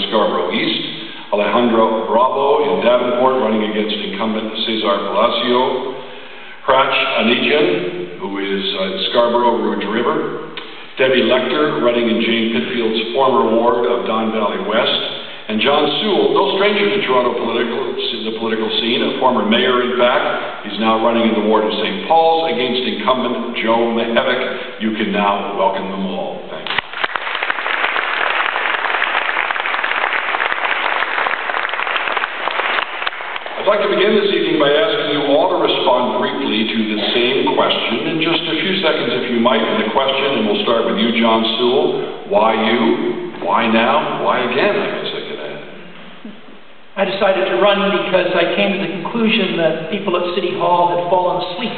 Scarborough East, Alejandro Bravo in Davenport running against incumbent Cesar Palacio, Hratch Anijian, who is Scarborough Rouge River, Debbie Lecter running in Jane Pitfield's former ward of Don Valley West, and John Sewell, no stranger to Toronto the political scene, a former mayor in fact. He's now running in the ward of St. Paul's against incumbent Joe Mihevik. You can now welcome them all. Thank you. I'd like to begin this evening by asking you all to respond briefly to the same question in just a few seconds, if you might. And the question, and we'll start with you, John Sewell. Why you? Why now? Why again, I guess I could add. I decided to run because I came to the conclusion that people at City Hall had fallen asleep.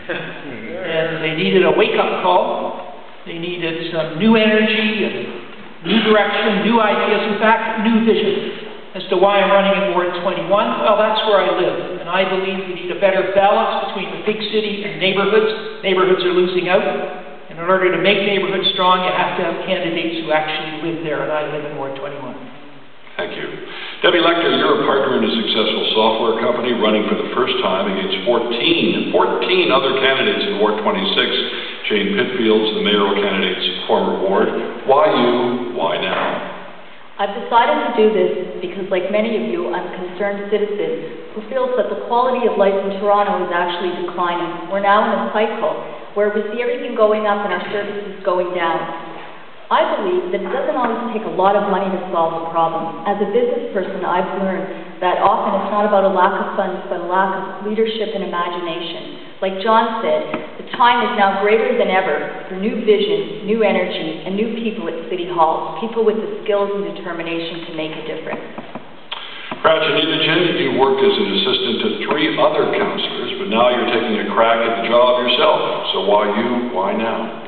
And they needed a wake-up call. They needed some new energy and new direction, new ideas, in fact, new vision. As to why I'm running in Ward 21, well, that's where I live. And I believe we need a better balance between the big city and neighborhoods. Neighborhoods are losing out. And in order to make neighborhoods strong, you have to have candidates who actually live there. And I live in Ward 21. Thank you. Debbie Lecter, you're a partner in a successful software company running for the first time against 14 other candidates in Ward 26, Jane Pitfield's the mayoral candidate's former ward. Why you? Why now? I've decided to do this because, like many of you, I'm a concerned citizen who feels that the quality of life in Toronto is actually declining. We're now in a cycle where we see everything going up and our services going down. I believe that it doesn't always take a lot of money to solve a problem. As a business person, I've learned that often it's not about a lack of funds, but a lack of leadership and imagination. Like John said, the time is now greater than ever for new vision, new energy, and new people at City Hall, people with the skills and determination to make a difference. Hratch Anijian, you worked as an assistant to 3 other councillors, but now you're taking a crack at the job yourself. So why you? Why now?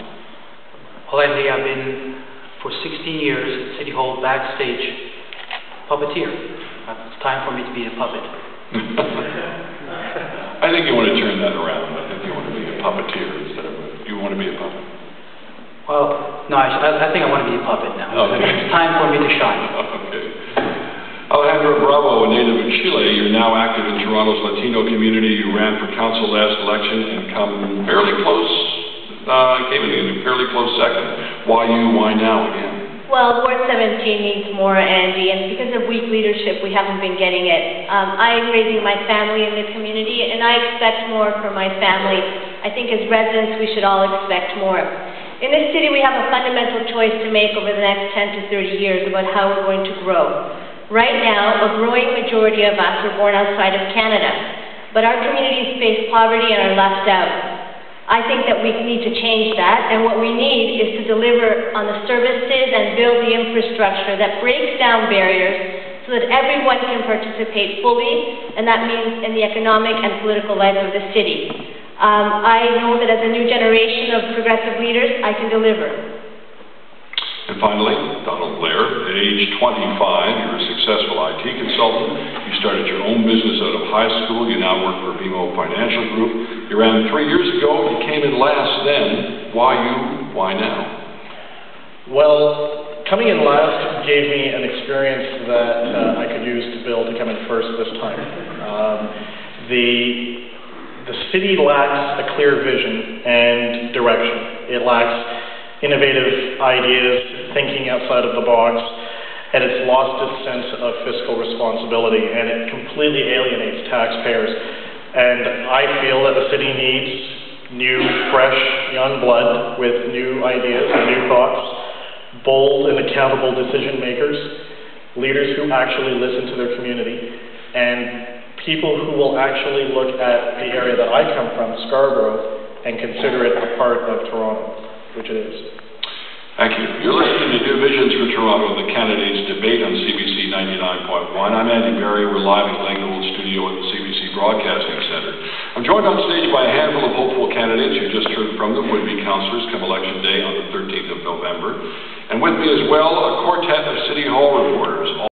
Well, Andy, I've been for 16 years at City Hall backstage puppeteer. It's time for me to be a puppet. I think you want to turn that around. I think you want to be a puppeteer instead of you want to be a puppet. Well, no, I think I want to be a puppet now. Okay. It's time for me to shine. Okay. Alejandro Bravo, a native of Chile, you're now active in Toronto's Latino community. You ran for council last election and came in a fairly close second. Why you? Why now again? Well, Ward 17 needs more, Andy, and because of weak leadership, we haven't been getting it. I'm raising my family in the community, and I expect more from my family. I think as residents, we should all expect more. In this city, we have a fundamental choice to make over the next 10 to 30 years about how we're going to grow. Right now, a growing majority of us are born outside of Canada, but our communities face poverty and are left out. I think that we need to change that, and what we need is to deliver on the services and build the infrastructure that breaks down barriers so that everyone can participate fully, and that means in the economic and political life of the city. I know that as a new generation of progressive leaders, I can deliver. And finally, Donald Blair, at age 25, you're a successful IT consultant. You started your own business out of high school. You now work for BMO Financial Group. You ran 3 years ago. You came in last then. Why you? Why now? Well, coming in last gave me an experience that I could use to build to come in first this time. The city lacks a clear vision and direction. It lacks innovative ideas, thinking outside of the box, and it's lost its sense of fiscal responsibility, and it completely alienates taxpayers. And I feel that the city needs new, fresh, young blood with new ideas and new thoughts, bold and accountable decision makers, leaders who actually listen to their community, and people who will actually look at the area that I come from, Scarborough, and consider it a part of Toronto, which it is. Thank you. You're listening to New Visions for Toronto, the candidates debate on CBC 99.1. I'm Andy Barry. We're live in Glen Gould Studio at the CBC Broadcasting Centre. I'm joined on stage by a handful of hopeful candidates. You just heard from them, would-be councillors come election day on the 13th of November. And with me as well, a quartet of City Hall reporters,